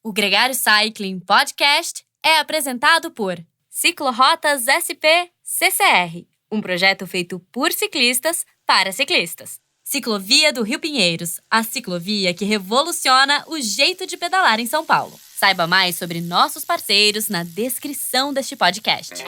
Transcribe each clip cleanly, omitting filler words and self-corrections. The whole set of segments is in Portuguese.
O Gregário Cycling Podcast é apresentado por Ciclorotas SP CCR, um projeto feito por ciclistas para ciclistas. Ciclovia do Rio Pinheiros, a ciclovia que revoluciona o jeito de pedalar em São Paulo. Saiba mais sobre nossos parceiros na descrição deste podcast.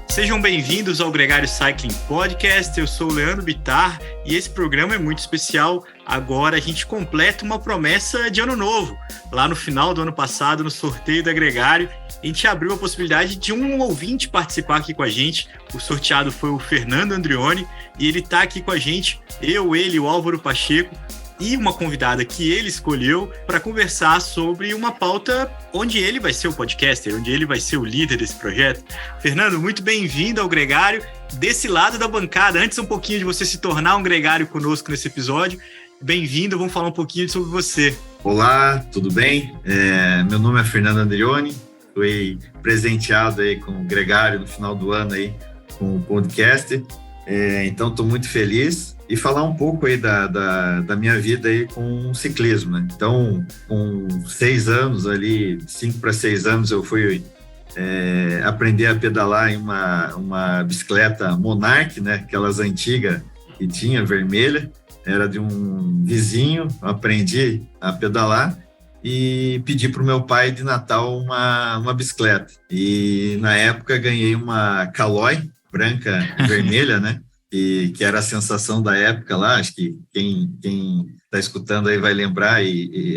Sejam bem-vindos ao Gregário Cycling Podcast, eu sou o Leandro Bittar e esse programa é muito especial. Agora a gente completa uma promessa de ano novo. Lá no final do ano passado, no sorteio da Gregário, a gente abriu a possibilidade de um ouvinte participar aqui com a gente. O sorteado foi o Fernando Andrioni e ele está aqui com a gente, ele, o Álvaro Pacheco, e uma convidada que ele escolheu para conversar sobre uma pauta onde ele vai ser o podcaster, onde ele vai ser o líder desse projeto. Fernando, muito bem-vindo ao Gregário, desse lado da bancada. Antes um pouquinho de você se tornar um gregário conosco nesse episódio, bem-vindo, vamos falar um pouquinho sobre você. Olá, tudo bem? Meu nome é Fernando Andrioni, fui presenteado aí com o Gregário no final do ano aí com o podcast, então estou muito feliz. E falar um pouco aí da minha vida aí com o ciclismo, né? Então, com 6 anos ali, 5 para 6 anos, eu fui aprender a pedalar em uma bicicleta Monarch, né? Aquelas antigas que tinha, vermelha. Era de um vizinho, aprendi a pedalar e pedi para o meu pai de Natal uma bicicleta. E na época ganhei uma Caloi branca e vermelha, né? Que era a sensação da época lá. Acho que quem está escutando aí vai lembrar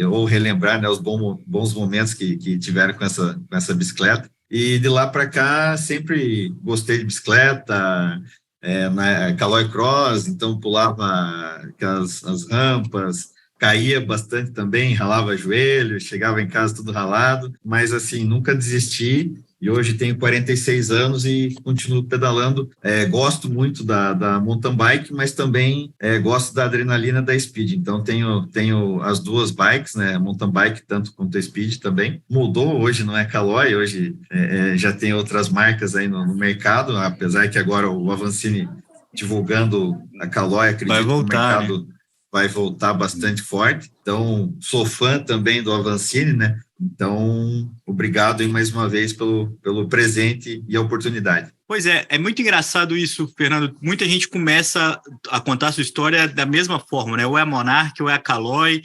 ou relembrar, né, os bons momentos que tiveram com essa bicicleta. E de lá para cá sempre gostei de bicicleta, na Caloi Cross, então pulava as rampas, caía bastante também, ralava joelho, chegava em casa tudo ralado, mas assim, nunca desisti. E hoje tenho 46 anos e continuo pedalando. Gosto muito da mountain bike, mas também gosto da adrenalina da speed. Então tenho as duas bikes, né? Mountain bike tanto quanto a speed também. Mudou, hoje não é Caloi, hoje já tem outras marcas aí no mercado, apesar que agora o Avancini divulgando a Caloi, acredito que o mercado vai voltar bastante forte. Então sou fã também do Avancini, né? Então, obrigado aí mais uma vez pelo presente e a oportunidade. Pois é muito engraçado isso, Fernando. Muita gente começa a contar a sua história da mesma forma, né? Ou é a Monarch ou é a Caloi.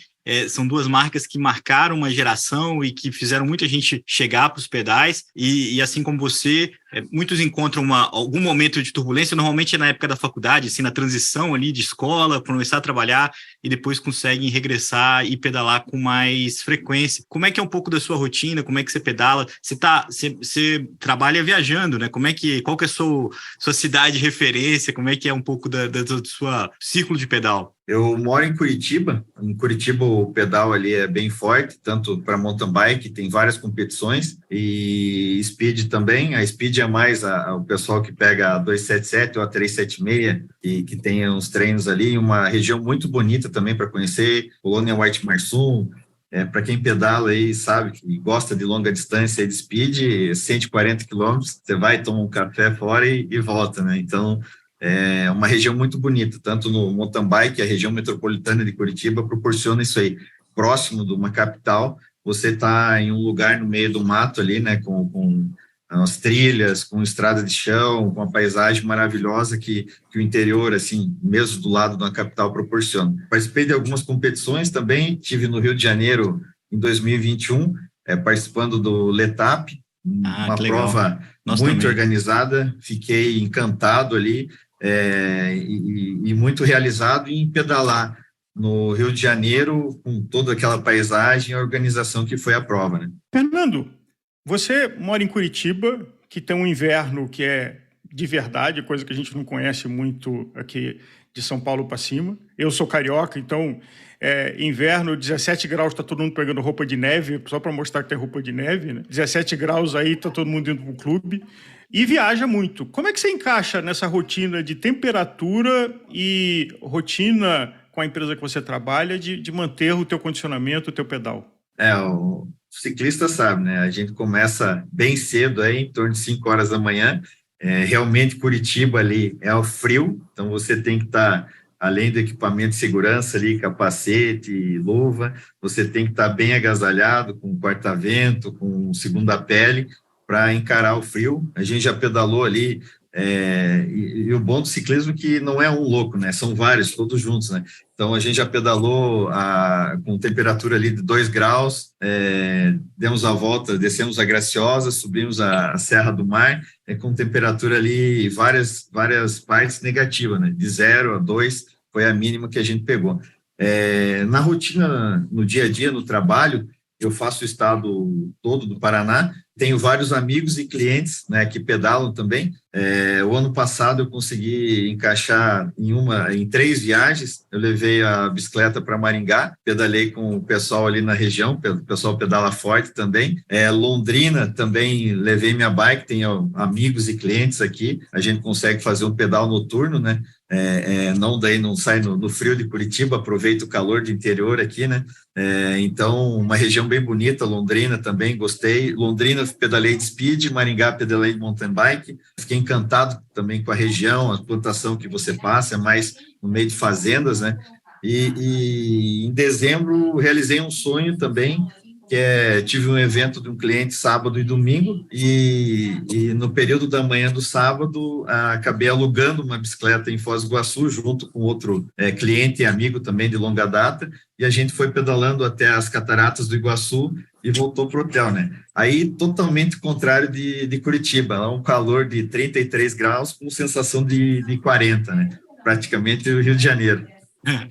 São duas marcas que marcaram uma geração e que fizeram muita gente chegar para os pedais. E assim como você, muitos encontram algum momento de turbulência, normalmente é na época da faculdade, assim, na transição ali de escola, começar a trabalhar e depois conseguem regressar e pedalar com mais frequência. Como é que é um pouco da sua rotina? Como é que você pedala? Você trabalha viajando, né? Qual que é a sua cidade de referência? Como é que é um pouco do seu círculo de pedal? Eu moro em Curitiba. Em Curitiba o pedal ali é bem forte, tanto para mountain bike, tem várias competições, e speed também. A speed é mais o pessoal que pega a 277 ou a 376 e que tem uns treinos ali, uma região muito bonita também para conhecer, Colônia White Marsum. Para quem pedala aí, sabe, que gosta de longa distância de speed, 140 quilômetros, você vai, toma um café fora e volta, né? Então, é uma região muito bonita, tanto no mountain bike, a região metropolitana de Curitiba proporciona isso aí. Próximo de uma capital, você está em um lugar no meio do mato ali, né, com as trilhas, com estrada de chão, com a paisagem maravilhosa que o interior, assim, mesmo do lado da capital, proporciona. Participei de algumas competições também, estive no Rio de Janeiro em 2021, participando do Letap, uma prova muito organizada, fiquei encantado ali, e muito realizado em pedalar no Rio de Janeiro, com toda aquela paisagem e a organização que foi a prova, né? Fernando, você mora em Curitiba, que tem um inverno que é de verdade, coisa que a gente não conhece muito aqui de São Paulo para cima. Eu sou carioca, então inverno, 17 graus, está todo mundo pegando roupa de neve, só para mostrar que tem roupa de neve, né? 17 graus aí, está todo mundo indo para o clube. E viaja muito. Como é que você encaixa nessa rotina de temperatura e rotina com a empresa que você trabalha de manter o teu condicionamento, o teu pedal? O ciclista sabe, né? A gente começa bem cedo, aí, em torno de 5 horas da manhã. Realmente, Curitiba ali é o frio, então você tem que estar além do equipamento de segurança ali, capacete, luva, você tem que estar bem agasalhado, com corta-vento, com segunda pele, para encarar o frio. A gente já pedalou ali, e o bom do ciclismo é que não é um louco, né? São vários, todos juntos, né? Então, a gente já pedalou com temperatura ali de 2 graus, demos a volta, descemos a Graciosa, subimos a Serra do Mar, com temperatura ali, várias partes negativas, né? De 0 a 2 foi a mínima que a gente pegou. Na rotina, no dia a dia, no trabalho, eu faço o estado todo do Paraná, tenho vários amigos e clientes, né, que pedalam também. O ano passado eu consegui encaixar em 3 viagens. Eu levei a bicicleta para Maringá, pedalei com o pessoal ali na região, o pessoal pedala forte também. Londrina também levei minha bike, tenho amigos e clientes aqui. A gente consegue fazer um pedal noturno, né? Não sai no frio de Curitiba, aproveita o calor do interior aqui, né? Então, uma região bem bonita, Londrina também, gostei. Londrina pedalei de speed, Maringá pedalei de mountain bike, fiquei encantado também com a região, a plantação que você passa, é mais no meio de fazendas, né? E em dezembro realizei um sonho também, tive um evento de um cliente sábado e domingo, e no período da manhã do sábado acabei alugando uma bicicleta em Foz do Iguaçu junto com outro cliente e amigo também de longa data, e a gente foi pedalando até as cataratas do Iguaçu e voltou para o hotel, né? Aí totalmente contrário de Curitiba, lá um calor de 33 graus com sensação de 40, né? Praticamente o Rio de Janeiro.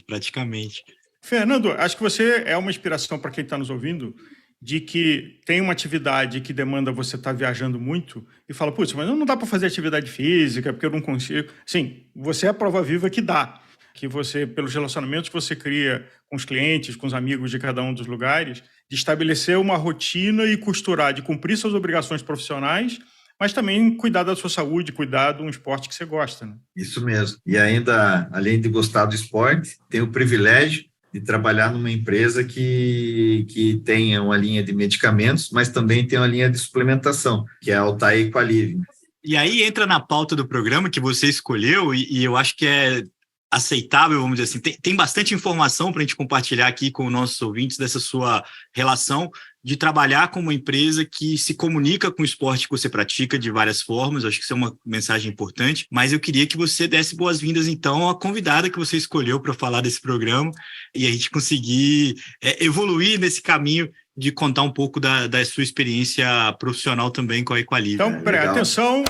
Praticamente. Fernando, acho que você é uma inspiração para quem está nos ouvindo, de que tem uma atividade que demanda você estar viajando muito e fala, putz, mas não dá para fazer atividade física porque eu não consigo. Sim, você é a prova viva que dá, que você, pelos relacionamentos que você cria com os clientes, com os amigos de cada um dos lugares, de estabelecer uma rotina e costurar, de cumprir suas obrigações profissionais, mas também cuidar da sua saúde, cuidar de um esporte que você gosta, né? Isso mesmo. E ainda, além de gostar do esporte, tem o privilégio de trabalhar numa empresa que tenha uma linha de medicamentos, mas também tem uma linha de suplementação, que é a Altair Equalive. E aí entra na pauta do programa que você escolheu, e eu acho que é aceitável, vamos dizer assim, tem bastante informação para a gente compartilhar aqui com os nossos ouvintes dessa sua relação de trabalhar com uma empresa que se comunica com o esporte que você pratica de várias formas. Eu acho que isso é uma mensagem importante, mas eu queria que você desse boas-vindas, então, à convidada que você escolheu para falar desse programa e a gente conseguir evoluir nesse caminho de contar um pouco da sua experiência profissional também com a Equalive. Então, atenção,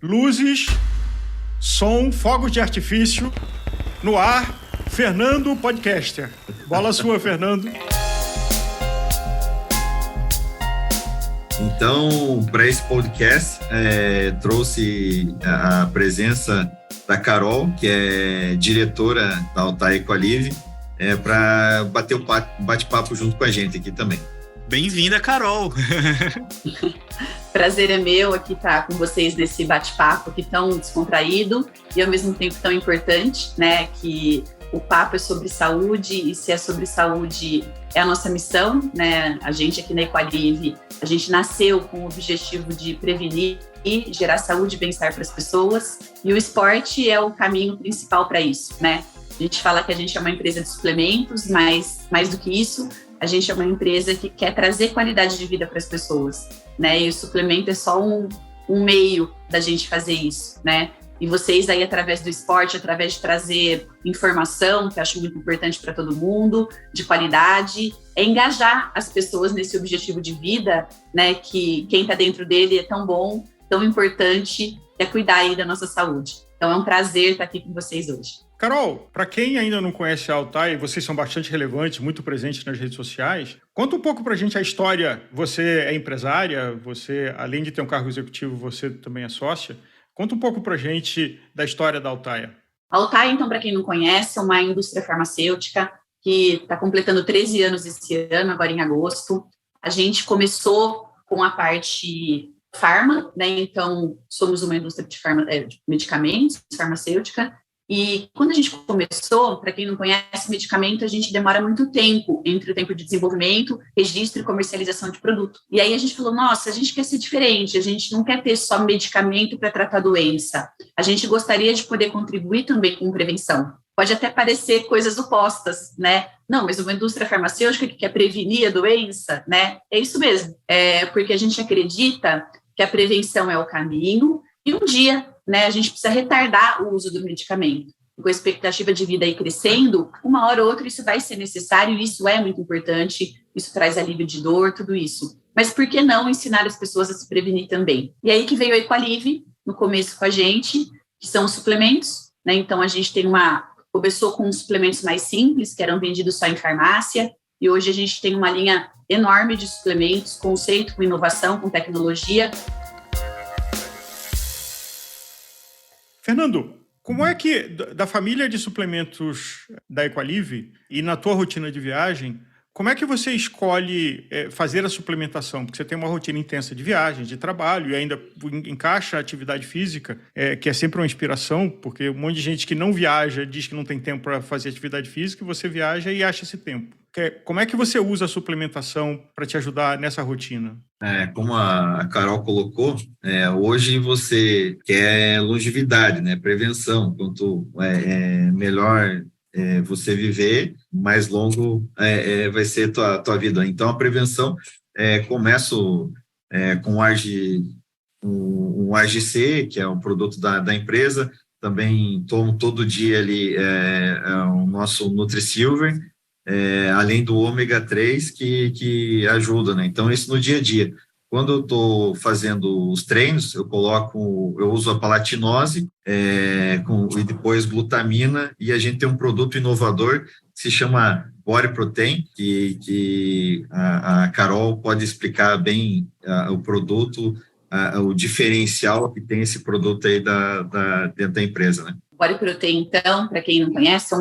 luzes, som, fogos de artifício, no ar, Fernando Podcaster. Bola sua, Fernando. Então, para esse podcast, trouxe a presença da Carol, que é diretora da Altair Equalive, para bater um bate-papo junto com a gente aqui também. Bem-vinda, Carol! Prazer é meu aqui estar com vocês nesse bate-papo aqui tão descontraído e ao mesmo tempo tão importante, né? Que o papo é sobre saúde e se é sobre saúde é a nossa missão, né? A gente aqui na Equalive, a gente nasceu com o objetivo de prevenir e gerar saúde e bem-estar para as pessoas, e o esporte é o caminho principal para isso, né? A gente fala que a gente é uma empresa de suplementos, mas mais do que isso, a gente é uma empresa que quer trazer qualidade de vida para as pessoas, né? E o suplemento é só um meio da gente fazer isso, né? E vocês aí, através do esporte, através de trazer informação, que eu acho muito importante para todo mundo, de qualidade, engajar as pessoas nesse objetivo de vida, né? Que quem está dentro dele é tão bom, tão importante, é cuidar aí da nossa saúde. Então é um prazer estar aqui com vocês hoje. Carol, para quem ainda não conhece a Altair, vocês são bastante relevantes, muito presentes nas redes sociais. Conta um pouco para a gente a história. Você é empresária, você, além de ter um cargo executivo, você também é sócia. Conta um pouco para a gente da história da Altair. A Altair, então, para quem não conhece, é uma indústria farmacêutica que está completando 13 anos esse ano, agora em agosto. A gente começou com a parte farma, né? Então, somos uma indústria de medicamentos, farmacêutica. E quando a gente começou, para quem não conhece, medicamento, a gente demora muito tempo entre o tempo de desenvolvimento, registro e comercialização de produto. E aí a gente falou, nossa, a gente quer ser diferente, a gente não quer ter só medicamento para tratar doença. A gente gostaria de poder contribuir também com prevenção. pode até parecer coisas opostas, né? Não, mas uma indústria farmacêutica que quer prevenir a doença, né? É isso mesmo, porque a gente acredita que a prevenção é o caminho e um dia, né, a gente precisa retardar o uso do medicamento. Com a expectativa de vida aí crescendo, uma hora ou outra isso vai ser necessário e isso é muito importante, isso traz alívio de dor, tudo isso. Mas por que não ensinar as pessoas a se prevenir também? E aí que veio a Equalive, no começo com a gente, que são os suplementos, né? Então a gente começou com suplementos mais simples, que eram vendidos só em farmácia, e hoje a gente tem uma linha enorme de suplementos, conceito, com inovação, com tecnologia. Fernando, como é que, da família de suplementos da Equalive e na tua rotina de viagem, como é que você escolhe fazer a suplementação? Porque você tem uma rotina intensa de viagem, de trabalho, e ainda encaixa a atividade física, que é sempre uma inspiração, porque um monte de gente que não viaja diz que não tem tempo para fazer atividade física, e você viaja e acha esse tempo. Como é que você usa a suplementação para te ajudar nessa rotina? Como a Carol colocou, hoje você quer longevidade, né? Prevenção. Quanto melhor você viver, mais longo vai ser tua vida. Então, a prevenção, começo com um AGC, que é um produto da empresa. Também tomo todo dia ali o nosso NutriSilver, além do ômega 3 que ajuda, né? Então, isso no dia a dia. Quando eu estou fazendo os treinos, eu uso a palatinose e depois glutamina, e a gente tem um produto inovador que se chama Body Protein, que a Carol pode explicar bem o produto, o diferencial que tem esse produto aí dentro da empresa, né? Body Protein, então, para quem não conhece, é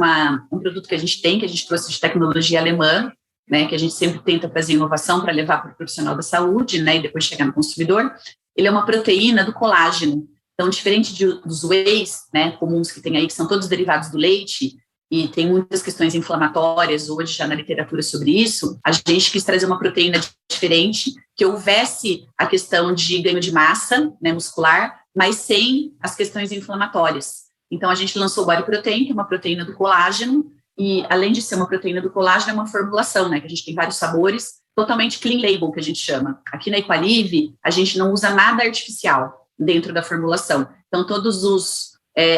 um produto que a gente trouxe de tecnologia alemã, né, que a gente sempre tenta trazer inovação para levar para o profissional da saúde, né, e depois chegar no consumidor. Ele é uma proteína do colágeno. Então, diferente dos wheys, né, comuns que tem aí, que são todos derivados do leite, e tem muitas questões inflamatórias hoje já na literatura sobre isso, a gente quis trazer uma proteína diferente, que houvesse a questão de ganho de massa, né, muscular, mas sem as questões inflamatórias. Então, a gente lançou o Body Protein, que é uma proteína do colágeno, e além de ser uma proteína do colágeno, é uma formulação, né, que a gente tem vários sabores, totalmente clean label, que a gente chama. Aqui na Equalive, a gente não usa nada artificial dentro da formulação. Então, todos os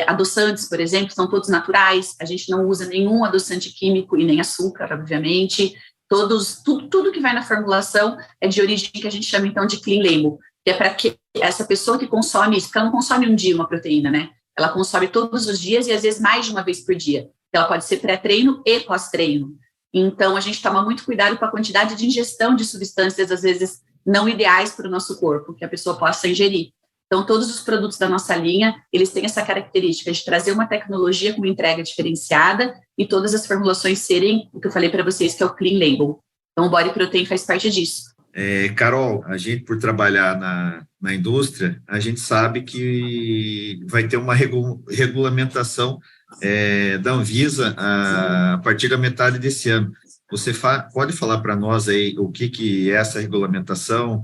adoçantes, por exemplo, são todos naturais, a gente não usa nenhum adoçante químico e nem açúcar, obviamente. Tudo que vai na formulação é de origem que a gente chama, então, de clean label, que é para que essa pessoa que consome isso, porque ela não consome um dia uma proteína, né? Ela consome todos os dias e, às vezes, mais de uma vez por dia. Ela pode ser pré-treino e pós-treino. Então, a gente toma muito cuidado com a quantidade de ingestão de substâncias, às vezes, não ideais para o nosso corpo, que a pessoa possa ingerir. Então, todos os produtos da nossa linha, eles têm essa característica de trazer uma tecnologia com uma entrega diferenciada e todas as formulações serem, o que eu falei para vocês, que é o Clean Label. Então, o Body Protein faz parte disso. Carol, a gente, por trabalhar na indústria, a gente sabe que vai ter uma regulamentação da Anvisa a partir da metade desse ano. Você pode falar para nós aí o que é essa regulamentação,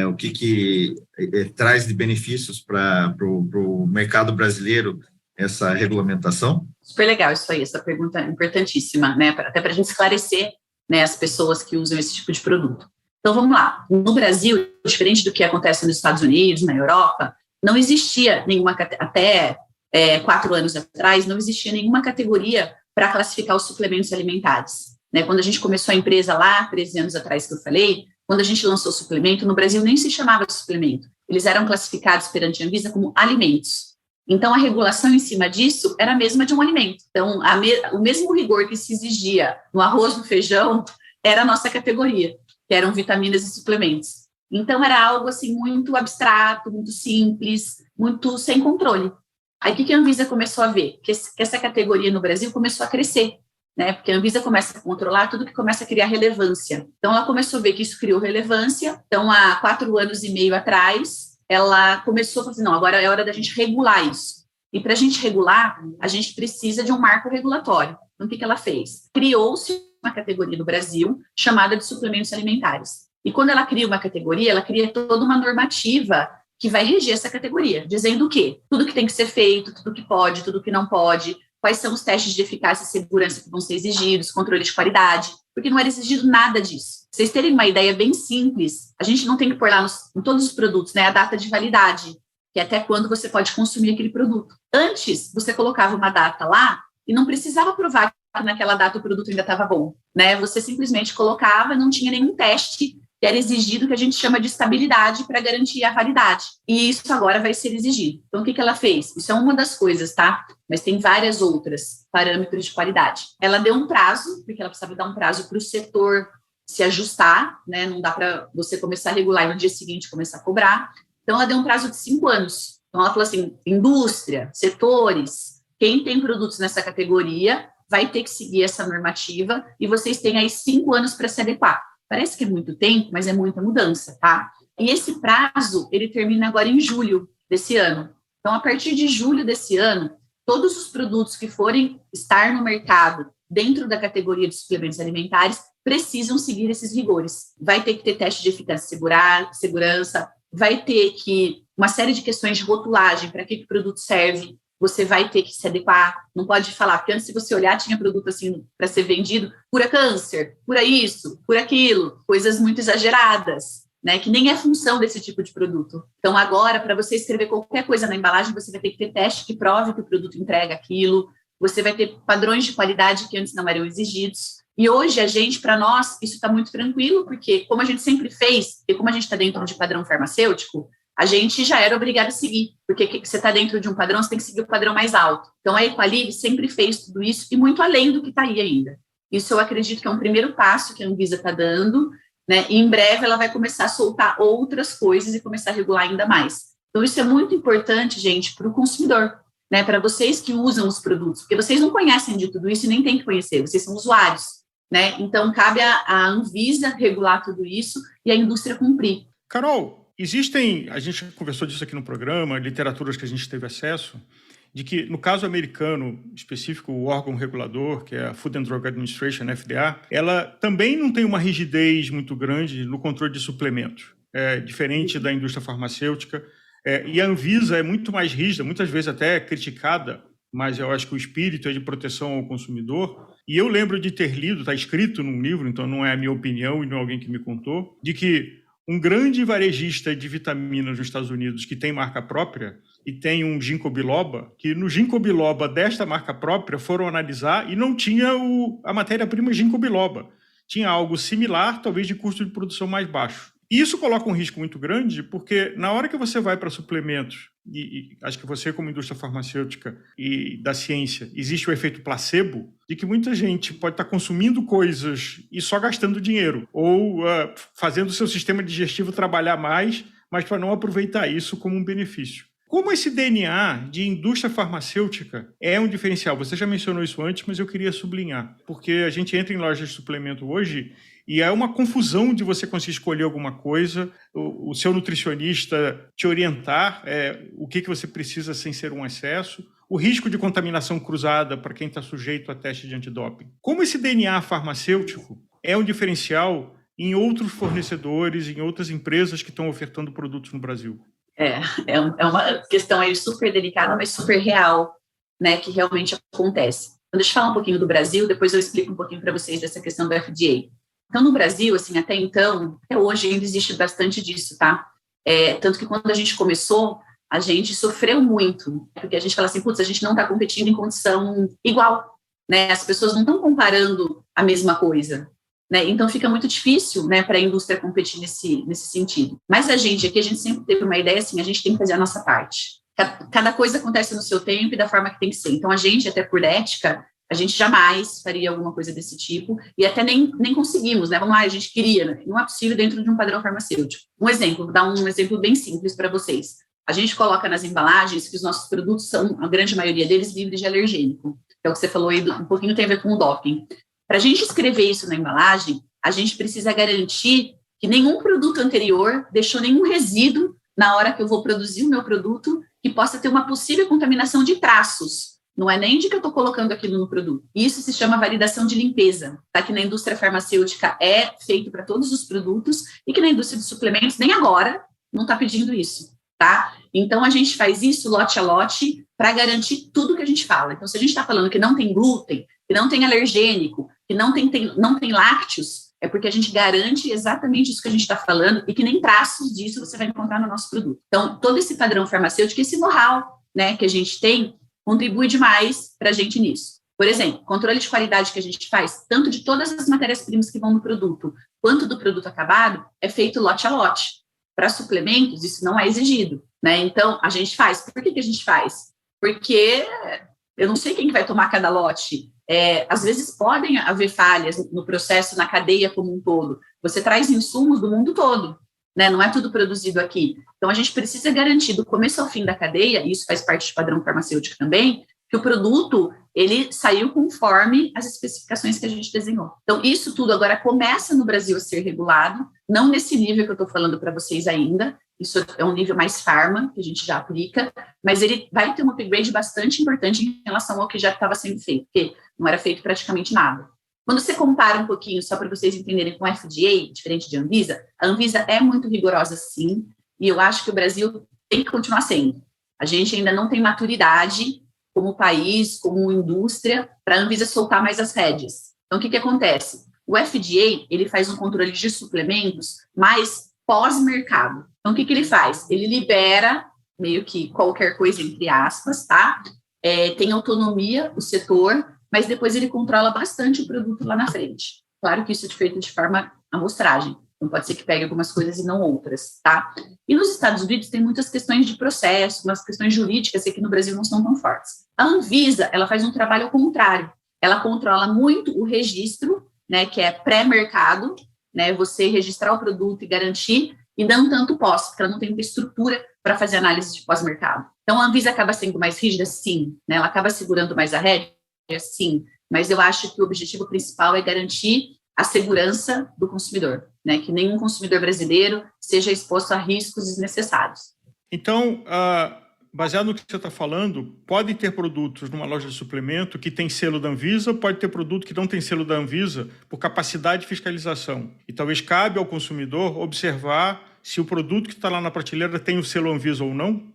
o que traz de benefícios para o mercado brasileiro essa regulamentação? Super legal isso aí, essa pergunta é importantíssima, né? Até para a gente esclarecer, né, as pessoas que usam esse tipo de produto. Então, vamos lá. No Brasil, diferente do que acontece nos Estados Unidos, na Europa, não existia nenhuma, até 4 anos atrás, não existia nenhuma categoria para classificar os suplementos alimentares. Né? Quando a gente começou a empresa lá, 13 anos atrás que eu falei, quando a gente lançou o suplemento, no Brasil nem se chamava de suplemento. Eles eram classificados perante a Anvisa como alimentos. Então, a regulação em cima disso era a mesma de um alimento. Então, o mesmo rigor que se exigia no arroz, no feijão, era a nossa categoria, que eram vitaminas e suplementos. Então, era algo assim muito abstrato, muito simples, muito sem controle. Aí, o que a Anvisa começou a ver? Que essa categoria no Brasil começou a crescer, né? Porque a Anvisa começa a controlar tudo que começa a criar relevância. Então, ela começou a ver que isso criou relevância. Então, há 4 anos e meio atrás, ela começou a falar assim, não, agora é hora da gente regular isso. E para a gente regular, a gente precisa de um marco regulatório. Então, o que ela fez? Criou-se uma categoria no Brasil chamada de suplementos alimentares. E quando ela cria uma categoria, ela cria toda uma normativa que vai reger essa categoria, dizendo o quê? Tudo que tem que ser feito, tudo que pode, tudo que não pode, quais são os testes de eficácia e segurança que vão ser exigidos, controle de qualidade, porque não era exigido nada disso. Pra vocês terem uma ideia bem simples, a gente não tem que pôr lá em todos os produtos, né, a data de validade, que é até quando você pode consumir aquele produto. Antes, você colocava uma data lá e não precisava provar que naquela data o produto ainda estava bom, né? Você simplesmente colocava, não tinha nenhum teste que era exigido, que a gente chama de estabilidade, para garantir a validade. E isso agora vai ser exigido. Então, o que ela fez? Isso é uma das coisas, tá? Mas tem várias outras parâmetros de qualidade. Ela deu um prazo, porque ela precisava dar um prazo para o setor se ajustar, né? Não dá para você começar a regular e no dia seguinte começar a cobrar. Então, ela deu um prazo de 5 anos. Então, ela falou assim, indústria, setores, quem tem produtos nessa categoria vai ter que seguir essa normativa e vocês têm aí 5 anos para se adequar. Parece que é muito tempo, mas é muita mudança, tá? E esse prazo, ele termina agora em julho desse ano. Então, a partir de julho desse ano, todos os produtos que forem estar no mercado dentro da categoria de suplementos alimentares precisam seguir esses rigores. Vai ter que ter teste de eficácia e segurança, vai ter que uma série de questões de rotulagem, para que o produto serve, você vai ter que se adequar, não pode falar, porque antes, se você olhar, tinha produto assim para ser vendido, cura câncer, cura isso, cura aquilo, coisas muito exageradas, né, que nem é função desse tipo de produto. Então, agora, para você escrever qualquer coisa na embalagem, você vai ter que ter teste que prove que o produto entrega aquilo, você vai ter padrões de qualidade que antes não eram exigidos. E hoje, para nós, isso está muito tranquilo, porque como a gente sempre fez, e como a gente está dentro de padrão farmacêutico, a gente já era obrigado a seguir, porque você está dentro de um padrão, você tem que seguir o padrão mais alto. Então, a Equalib sempre fez tudo isso, e muito além do que está aí ainda. Isso eu acredito que é um primeiro passo que a Anvisa está dando, né? E em breve ela vai começar a soltar outras coisas e começar a regular ainda mais. Então, isso é muito importante, gente, para o consumidor, né? Para vocês que usam os produtos, porque vocês não conhecem de tudo isso e nem têm que conhecer, vocês são usuários, né? Então, cabe à Anvisa regular tudo isso e a indústria cumprir. Carol, a gente conversou disso aqui no programa, literaturas que a gente teve acesso, de que, no caso americano específico, o órgão regulador, que é a Food and Drug Administration, FDA, ela também não tem uma rigidez muito grande no controle de suplementos, diferente da indústria farmacêutica, e a Anvisa é muito mais rígida, muitas vezes até criticada, mas eu acho que o espírito é de proteção ao consumidor. E eu lembro de ter lido, está escrito num livro, então não é a minha opinião e não é alguém que me contou, de que um grande varejista de vitaminas nos Estados Unidos que tem marca própria e tem um ginkgo biloba, que no ginkgo biloba desta marca própria foram analisar e não tinha a matéria-prima ginkgo biloba. Tinha algo similar, talvez de custo de produção mais baixo. E isso coloca um risco muito grande, porque na hora que você vai para suplementos, e acho que você, como indústria farmacêutica e da ciência, existe o efeito placebo, de que muita gente pode estar consumindo coisas e só gastando dinheiro, ou fazendo o seu sistema digestivo trabalhar mais, mas para não aproveitar isso como um benefício. Como esse DNA de indústria farmacêutica é um diferencial? Você já mencionou isso antes, mas eu queria sublinhar, porque a gente entra em lojas de suplemento hoje e é uma confusão de você conseguir escolher alguma coisa, o seu nutricionista te orientar o que você precisa sem ser um excesso, o risco de contaminação cruzada para quem está sujeito a teste de antidoping. Como esse DNA farmacêutico é um diferencial em outros fornecedores, em outras empresas que estão ofertando produtos no Brasil? É uma questão aí super delicada, mas super real, né, que realmente acontece. Então, deixa eu falar um pouquinho do Brasil, depois eu explico um pouquinho para vocês dessa questão do FDA. Então, no Brasil, assim, até hoje ainda existe bastante disso, tá? Tanto que quando a gente começou, a gente sofreu muito, porque a gente fala assim, putz, a gente não está competindo em condição igual, né? As pessoas não estão comparando a mesma coisa, né? Então, fica muito difícil, né, para a indústria competir nesse sentido. Mas a gente sempre teve uma ideia assim, a gente tem que fazer a nossa parte. Cada coisa acontece no seu tempo e da forma que tem que ser. Então, a gente, até por ética, a gente jamais faria alguma coisa desse tipo e até nem conseguimos, né? Vamos lá, a gente queria, né? Não é possível dentro de um padrão farmacêutico. Vou dar um exemplo bem simples para vocês. A gente coloca nas embalagens que os nossos produtos são, a grande maioria deles, livres de alergênico. Que é o que você falou aí, um pouquinho tem a ver com o doping. Para a gente escrever isso na embalagem, a gente precisa garantir que nenhum produto anterior deixou nenhum resíduo na hora que eu vou produzir o meu produto que possa ter uma possível contaminação de traços. Não é nem de que eu estou colocando aquilo no produto. Isso se chama validação de limpeza, tá? Que na indústria farmacêutica é feito para todos os produtos e que na indústria de suplementos, nem agora, não está pedindo isso. tá? Então, a gente faz isso lote a lote para garantir tudo que a gente fala. Então, se a gente está falando que não tem glúten, que não tem alergênico, que não tem lácteos, é porque a gente garante exatamente isso que a gente está falando e que nem traços disso você vai encontrar no nosso produto. Então, todo esse padrão farmacêutico, esse know-how, né, que a gente tem, contribui demais para a gente nisso. Por exemplo, controle de qualidade que a gente faz, tanto de todas as matérias-primas que vão no produto, quanto do produto acabado, é feito lote a lote. Para suplementos, isso não é exigido, né? Então, a gente faz. Por que a gente faz? Porque eu não sei quem que vai tomar cada lote. Às vezes podem haver falhas no processo, na cadeia como um todo. Você traz insumos do mundo todo, né? Não é tudo produzido aqui. Então, a gente precisa garantir do começo ao fim da cadeia, e isso faz parte do padrão farmacêutico também, que o produto, ele saiu conforme as especificações que a gente desenhou. Então, isso tudo agora começa no Brasil a ser regulado, não nesse nível que eu estou falando para vocês ainda, isso é um nível mais farma, que a gente já aplica, mas ele vai ter um upgrade bastante importante em relação ao que já estava sendo feito, porque não era feito praticamente nada. Quando você compara um pouquinho, só para vocês entenderem com a FDA, diferente de Anvisa, a Anvisa é muito rigorosa, sim, e eu acho que o Brasil tem que continuar sendo. A gente ainda não tem maturidade como país, como indústria, para a Anvisa soltar mais as rédeas. Então, o que acontece? O FDA, ele faz um controle de suplementos mais pós-mercado. Então, o que ele faz? Ele libera meio que qualquer coisa, entre aspas, tá? Tem autonomia o setor, mas depois ele controla bastante o produto lá na frente. Claro que isso é feito de forma amostragem. Então, pode ser que pegue algumas coisas e não outras, tá? E nos Estados Unidos tem muitas questões de processo, umas questões jurídicas que aqui no Brasil não são tão fortes. A Anvisa, ela faz um trabalho ao contrário. Ela controla muito o registro, né, que é pré-mercado, né, você registrar o produto e garantir, e não tanto pós, porque ela não tem muita estrutura para fazer análise de pós-mercado. Então, a Anvisa acaba sendo mais rígida? Sim. Né? Ela acaba segurando mais a rédea? Sim. Mas eu acho que o objetivo principal é garantir a segurança do consumidor, né? Que nenhum consumidor brasileiro seja exposto a riscos desnecessários. Então, baseado no que você está falando, pode ter produtos numa loja de suplemento que tem selo da Anvisa, pode ter produto que não tem selo da Anvisa por capacidade de fiscalização. E talvez cabe ao consumidor observar se o produto que está lá na prateleira tem o selo Anvisa ou não?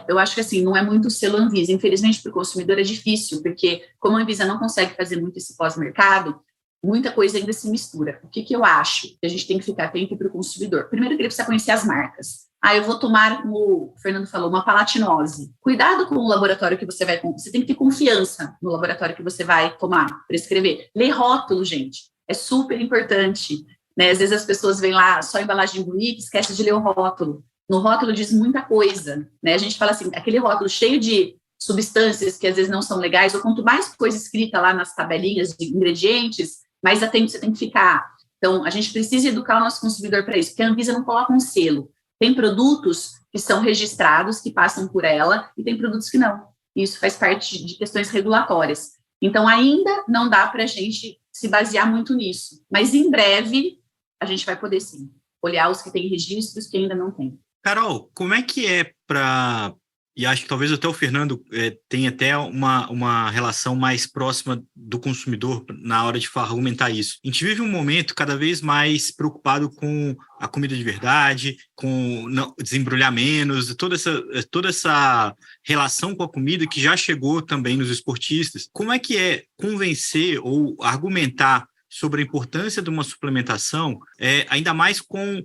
Eu acho que assim, não é muito o selo Anvisa. Infelizmente, para o consumidor é difícil, porque como a Anvisa não consegue fazer muito esse pós-mercado, muita coisa ainda se mistura. O que eu acho que a gente tem que ficar atento para o consumidor? Primeiro, que ele precisa conhecer as marcas. Eu vou tomar, como o Fernando falou, uma palatinose. Cuidado com o laboratório que você vai... Você tem que ter confiança no laboratório que você vai tomar, prescrever. Lê rótulo, gente. É super importante. Né? Às vezes as pessoas vêm lá, só embalagem bonita, esquece de ler o rótulo. No rótulo diz muita coisa. Né? A gente fala assim, aquele rótulo cheio de substâncias que às vezes não são legais, ou quanto mais coisa escrita lá nas tabelinhas de ingredientes, mais atento você tem que ficar. Então, a gente precisa educar o nosso consumidor para isso, porque a Anvisa não coloca um selo. Tem produtos que são registrados, que passam por ela, e tem produtos que não. Isso faz parte de questões regulatórias. Então, ainda não dá para a gente se basear muito nisso. Mas, em breve, a gente vai poder, sim, olhar os que têm registros que ainda não tem. Carol, como é que é para... E acho que talvez até o Fernando tenha até uma relação mais próxima do consumidor na hora de argumentar isso. A gente vive um momento cada vez mais preocupado com a comida de verdade, com desembrulhar menos, toda essa relação com a comida que já chegou também nos esportistas. Como é que é convencer ou argumentar sobre a importância de uma suplementação, ainda mais com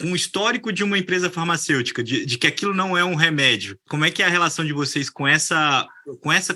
o histórico de uma empresa farmacêutica, de que aquilo não é um remédio? Como é que é a relação de vocês com essa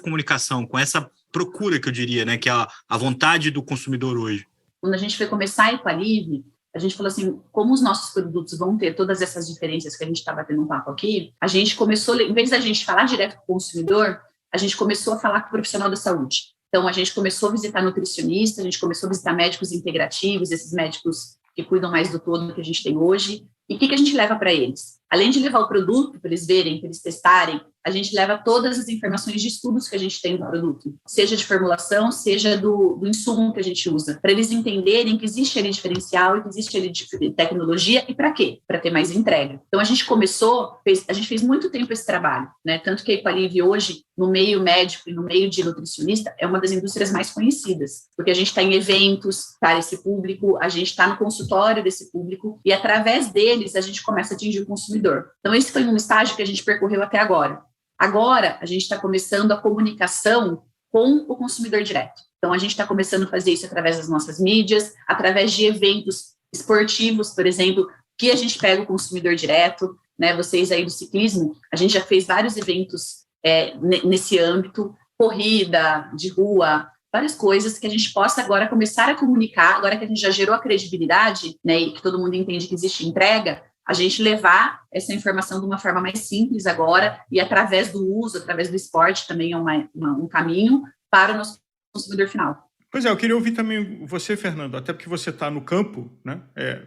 comunicação, com essa procura, que eu diria, né, que é a vontade do consumidor hoje? Quando a gente foi começar a Equalive, a gente falou assim, como os nossos produtos vão ter todas essas diferenças que a gente está batendo um papo aqui, a gente começou, em vez da gente falar direto com o consumidor, a gente começou a falar com o profissional da saúde. Então, a gente começou a visitar nutricionistas, a gente começou a visitar médicos integrativos, esses médicos que cuidam mais do todo que a gente tem hoje. E o que a gente leva para eles? Além de levar o produto para eles verem, para eles testarem, a gente leva todas as informações de estudos que a gente tem do produto, seja de formulação, seja do insumo que a gente usa, para eles entenderem que existe ali diferencial e que existe ali tecnologia e para quê? Para ter mais entrega. Então, a gente fez muito tempo esse trabalho, né? Tanto que a Equalive hoje, no meio médico e no meio de nutricionista, é uma das indústrias mais conhecidas, porque a gente está em eventos para esse público, a gente está no consultório desse público e através deles a gente começa a atingir o consumidor. consumidor. Então, esse foi um estágio que a gente percorreu até agora. Agora, a gente está começando a comunicação com o consumidor direto. Então, a gente está começando a fazer isso através das nossas mídias, através de eventos esportivos, por exemplo, que a gente pega o consumidor direto, né? Vocês aí do ciclismo, a gente já fez vários eventos nesse âmbito, corrida de rua, várias coisas que a gente possa agora começar a comunicar, agora que a gente já gerou a credibilidade, né, e que todo mundo entende que existe entrega, a gente levar essa informação de uma forma mais simples agora e através do uso, através do esporte também é um caminho para o nosso consumidor final. Pois é, eu queria ouvir também você, Fernando, até porque você está no campo, né,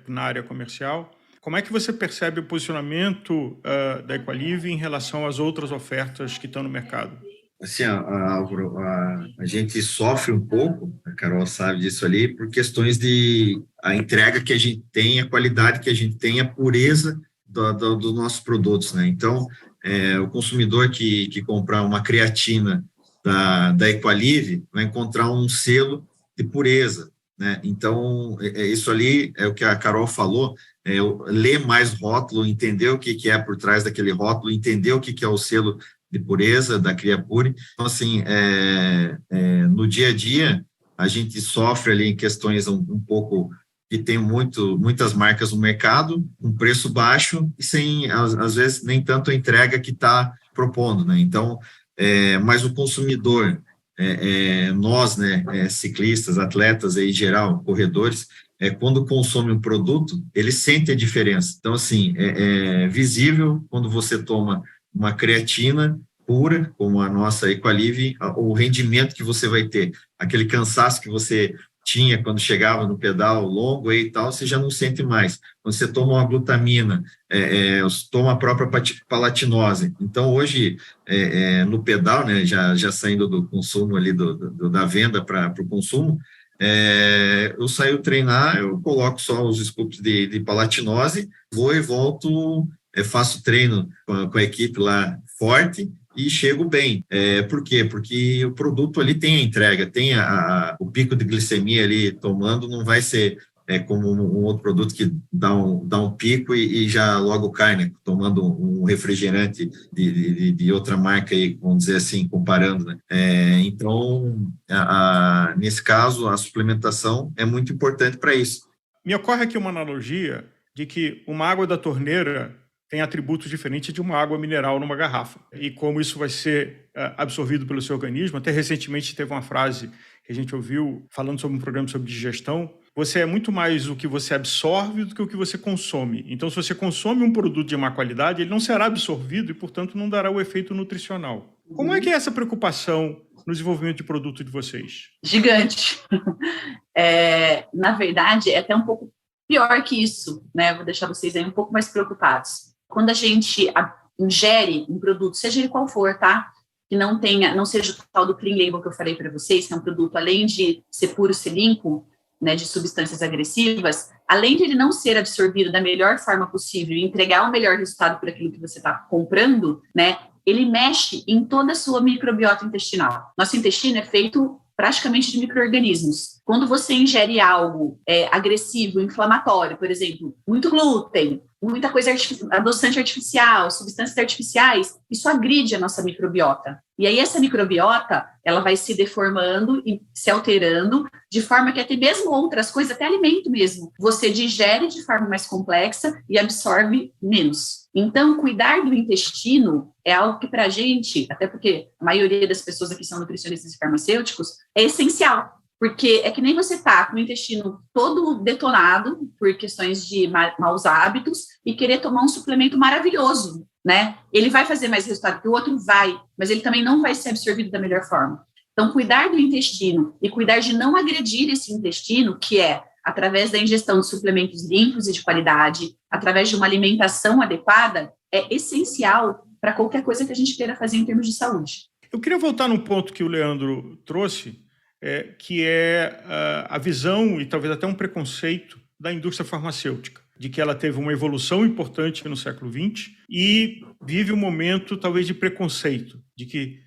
na área comercial. Como é que você percebe o posicionamento da Equalive em relação às outras ofertas que estão no mercado? Assim, Álvaro, a gente sofre um pouco, a Carol sabe disso ali, por questões de a entrega que a gente tem, a qualidade que a gente tem, a pureza dos nossos produtos, né? Então, o consumidor que comprar uma creatina da Equalive vai encontrar um selo de pureza, né? Então, isso ali é o que a Carol falou, ler mais rótulo, entender o que é por trás daquele rótulo, entender o que é o selo de pureza da Criapure. Então, assim, no dia a dia, a gente sofre ali em questões um pouco que tem muitas marcas no mercado, um preço baixo e sem, às vezes, nem tanto a entrega que está propondo, né? Então, mas o consumidor, nós, né, ciclistas, atletas aí, em geral, corredores, quando consome um produto, ele sente a diferença. Então, assim, é visível quando você toma uma creatina pura, como a nossa Equalive, o rendimento que você vai ter, aquele cansaço que você tinha quando chegava no pedal longo e tal, você já não sente mais. Quando você toma uma glutamina, toma a própria palatinose. Então, hoje, no pedal, né, já saindo do consumo ali, da venda para o consumo, eu saio treinar, eu coloco só os scoops de palatinose, vou e volto, faço treino com a equipe lá forte e chego bem. Por quê? Porque o produto ali tem a entrega, tem o pico de glicemia ali tomando, não vai ser como um outro produto que dá um pico e já logo cai, né? Tomando um refrigerante de outra marca aí, vamos dizer assim, comparando, né? Então, nesse caso, a suplementação é muito importante para isso. Me ocorre aqui uma analogia de que uma água da torneira tem atributos diferentes de uma água mineral numa garrafa. E como isso vai ser absorvido pelo seu organismo, até recentemente teve uma frase que a gente ouviu falando sobre um programa sobre digestão, você é muito mais o que você absorve do que o que você consome. Então, se você consome um produto de má qualidade, ele não será absorvido e, portanto, não dará o efeito nutricional. Como é que é essa preocupação no desenvolvimento de produto de vocês? Gigante. Na verdade, é até um pouco pior que isso, né? Vou deixar vocês aí um pouco mais preocupados. Quando a gente ingere um produto, seja ele qual for, tá? Que não seja o tal do clean label que eu falei para vocês, que é um produto, além de ser puro, ser limpo, né, de substâncias agressivas, além de ele não ser absorvido da melhor forma possível e entregar o melhor resultado por aquilo que você está comprando, né? Ele mexe em toda a sua microbiota intestinal. Nosso intestino é feito praticamente de micro-organismos. Quando você ingere algo agressivo, inflamatório, por exemplo, muito glúten, muita coisa adoçante artificial, substâncias artificiais, isso agride a nossa microbiota. E aí essa microbiota, ela vai se deformando e se alterando, de forma que até mesmo outras coisas, até alimento mesmo, você digere de forma mais complexa e absorve menos. Então, cuidar do intestino é algo que para a gente, até porque a maioria das pessoas aqui são nutricionistas e farmacêuticos, é essencial. Porque é que nem você tá com o intestino todo detonado por questões de maus hábitos e querer tomar um suplemento maravilhoso, né? Ele vai fazer mais resultado que o outro? Vai, mas ele também não vai ser absorvido da melhor forma. Então, cuidar do intestino e cuidar de não agredir esse intestino, que é através da ingestão de suplementos limpos e de qualidade, através de uma alimentação adequada, é essencial para qualquer coisa que a gente queira fazer em termos de saúde. Eu queria voltar num ponto que o Leandro trouxe, que é a visão e talvez até um preconceito da indústria farmacêutica, de que ela teve uma evolução importante no século XX e vive um momento talvez de preconceito, de que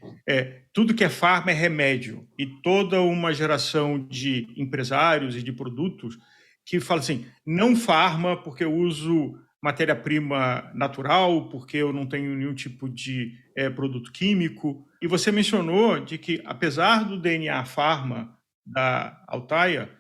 tudo que é farma é remédio, e toda uma geração de empresários e de produtos que fala assim, não farma porque eu uso matéria-prima natural, porque eu não tenho nenhum tipo de produto químico. E você mencionou de que, apesar do DNA Pharma da Altaia,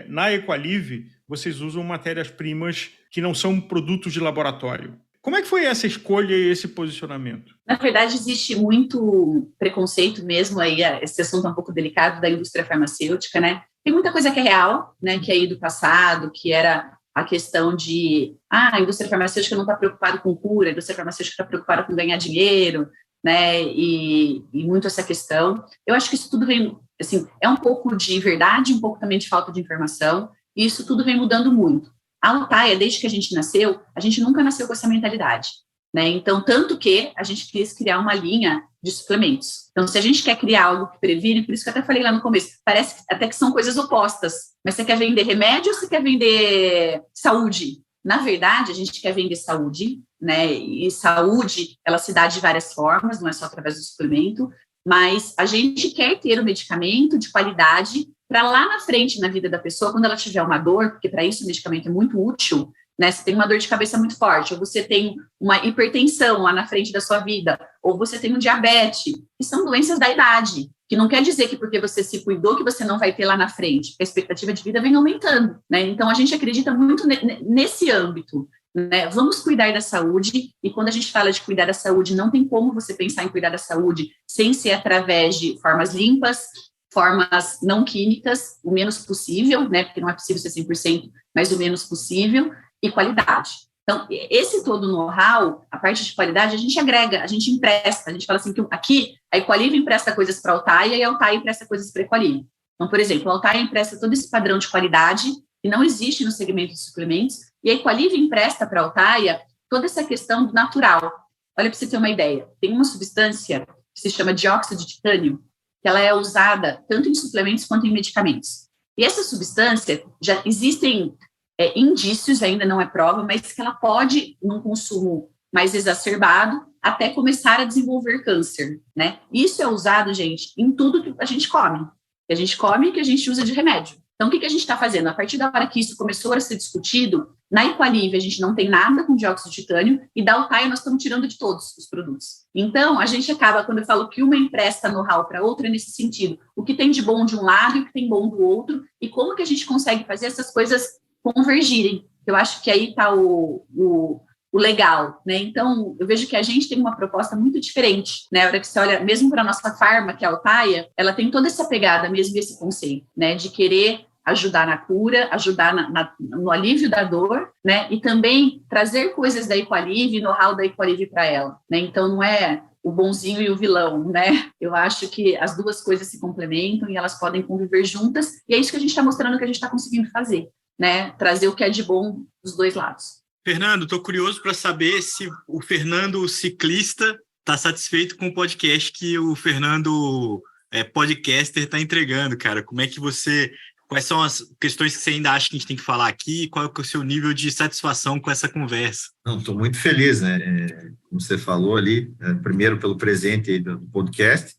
na Equalive, vocês usam matérias-primas que não são produtos de laboratório. Como é que foi essa escolha e esse posicionamento? Na verdade, existe muito preconceito mesmo, aí esse assunto é um pouco delicado, da indústria farmacêutica, né? Tem muita coisa que é real, né, que é aí do passado, que era a questão de, a indústria farmacêutica não está preocupada com cura, a indústria farmacêutica está preocupada com ganhar dinheiro, né, e muito essa questão. Eu acho que isso tudo vem, assim, é um pouco de verdade, um pouco também de falta de informação, e isso tudo vem mudando muito. A Altaia, desde que a gente nasceu, a gente nunca nasceu com essa mentalidade, né? Então, tanto que a gente quis criar uma linha de suplementos. Então, se a gente quer criar algo que previne, por isso que eu até falei lá no começo, parece até que são coisas opostas, mas você quer vender remédio ou você quer vender saúde? Na verdade, a gente quer vender saúde, né? E saúde, ela se dá de várias formas, não é só através do suplemento, mas a gente quer ter um medicamento de qualidade para lá na frente, na vida da pessoa, quando ela tiver uma dor, porque para isso o medicamento é muito útil, né? Você tem uma dor de cabeça muito forte, ou você tem uma hipertensão lá na frente da sua vida, ou você tem um diabetes, que são doenças da idade, que não quer dizer que porque você se cuidou que você não vai ter lá na frente, porque a expectativa de vida vem aumentando, né? Então, a gente acredita muito nesse âmbito, né? Vamos cuidar da saúde, e quando a gente fala de cuidar da saúde, não tem como você pensar em cuidar da saúde sem ser através de formas limpas, formas não químicas, o menos possível, né? Porque não é possível ser 100%, mas o menos possível, e qualidade. Então, esse todo know-how, a parte de qualidade, a gente agrega, a gente empresta, a gente fala assim que aqui a Equalive empresta coisas para a Altaia e a Altaia empresta coisas para a Equalive. Então, por exemplo, a Altaia empresta todo esse padrão de qualidade que não existe no segmento de suplementos, e a Equalive empresta para a Altaia toda essa questão do natural. Olha, para você ter uma ideia, tem uma substância que se chama dióxido de titânio, que ela é usada tanto em suplementos quanto em medicamentos. E essa substância, já existem indícios, ainda não é prova, mas que ela pode, num consumo mais exacerbado, até começar a desenvolver câncer, né? Isso é usado, gente, em tudo que a gente come. Que a gente come e que a gente usa de remédio. Então, o que a gente está fazendo? A partir da hora que isso começou a ser discutido, na Equalive a gente não tem nada com dióxido de titânio, e da Altaia nós estamos tirando de todos os produtos. Então, a gente acaba, quando eu falo que uma empresta know-how para outra, nesse sentido, o que tem de bom de um lado e o que tem bom do outro, e como que a gente consegue fazer essas coisas convergirem. Eu acho que aí está o legal, né? Então, eu vejo que a gente tem uma proposta muito diferente, né? A hora que você olha, mesmo para a nossa farma, que é a Altaia, ela tem toda essa pegada mesmo, esse conceito, né? De querer ajudar na cura, ajudar no alívio da dor, né? E também trazer coisas da Equalive, know-how da Equalive para ela, né? Então, não é o bonzinho e o vilão, né? Eu acho que as duas coisas se complementam e elas podem conviver juntas, e é isso que a gente está mostrando que a gente está conseguindo fazer, né? Trazer o que é de bom dos dois lados. Fernando, estou curioso para saber se o Fernando ciclista está satisfeito com o podcast que o Fernando podcaster está entregando, cara. Quais são as questões que você ainda acha que a gente tem que falar aqui? Qual é o seu nível de satisfação com essa conversa? Não, estou muito feliz, né? Como você falou ali, primeiro pelo presente aí do podcast,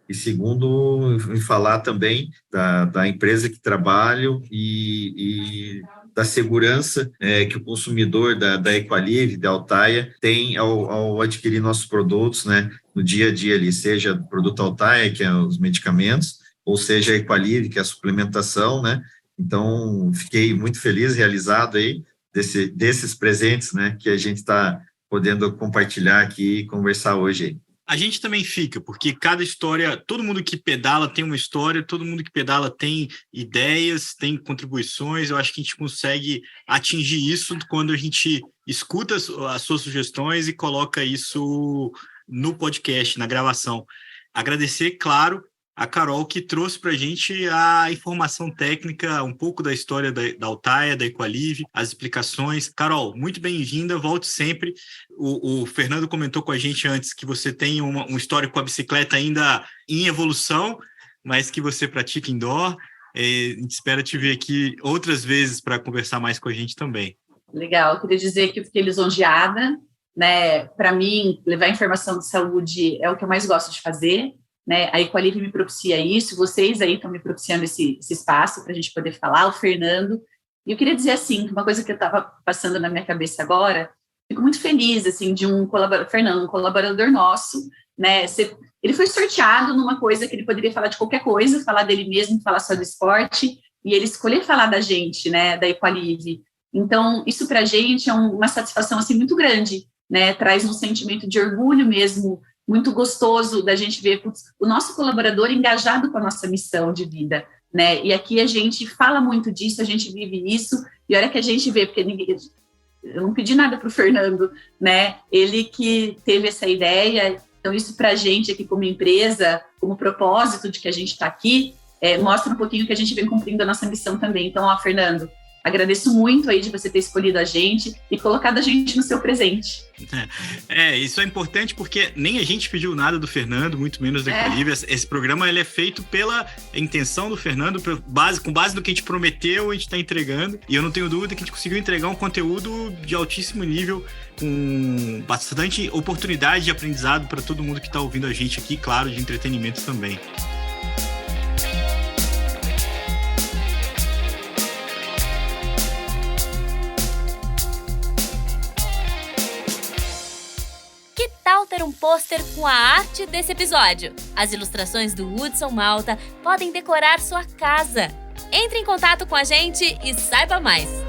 e segundo, em falar também da empresa que trabalho e da segurança que o consumidor da Equalive, da Altaia, tem ao adquirir nossos produtos, né, no dia a dia ali, seja o produto Altaia, que é os medicamentos, ou seja a Equalive, que é a suplementação, né? Então, fiquei muito feliz, realizado aí, desses presentes, né, que a gente está podendo compartilhar aqui e conversar hoje aí. A gente também fica, porque cada história, todo mundo que pedala tem uma história, todo mundo que pedala tem ideias, tem contribuições. Eu acho que a gente consegue atingir isso quando a gente escuta as suas sugestões e coloca isso no podcast, na gravação. Agradecer, claro, a Carol, que trouxe para a gente a informação técnica, um pouco da história da Altaia, da Equalive, as explicações. Carol, muito bem-vinda, volte sempre. O Fernando comentou com a gente antes que você tem um histórico com a bicicleta ainda em evolução, mas que você pratica indoor. A gente espera te ver aqui outras vezes para conversar mais com a gente também. Legal, eu queria dizer que eu fiquei lisonjeada, né? Para mim, levar informação de saúde é o que eu mais gosto de fazer. Né, a Equalive me propicia isso, vocês aí estão me propiciando esse espaço para a gente poder falar, o Fernando. E eu queria dizer assim, uma coisa que eu estava passando na minha cabeça agora, fico muito feliz, assim, de Fernando, um colaborador nosso, né? Ele foi sorteado numa coisa que ele poderia falar de qualquer coisa, falar dele mesmo, falar só do esporte, e ele escolher falar da gente, né, da Equalive. Então, isso para a gente é uma satisfação, assim, muito grande, né? Traz um sentimento de orgulho mesmo, muito gostoso da gente ver o nosso colaborador engajado com a nossa missão de vida, né? E aqui a gente fala muito disso, a gente vive isso, e olha que a gente vê, porque eu não pedi nada para o Fernando, né? Ele que teve essa ideia. Então, isso para a gente aqui como empresa, como propósito de que a gente está aqui, mostra um pouquinho que a gente vem cumprindo a nossa missão também. Então, Fernando, agradeço muito aí de você ter escolhido a gente e colocado a gente no seu presente. Isso é importante porque nem a gente pediu nada do Fernando, muito menos da Equalive. Esse programa ele é feito pela intenção do Fernando, com base no que a gente prometeu, a gente está entregando. E eu não tenho dúvida que a gente conseguiu entregar um conteúdo de altíssimo nível, com bastante oportunidade de aprendizado para todo mundo que está ouvindo a gente aqui, claro, de entretenimento também. Ter um pôster com a arte desse episódio. As ilustrações do Hudson Malta podem decorar sua casa. Entre em contato com a gente e saiba mais.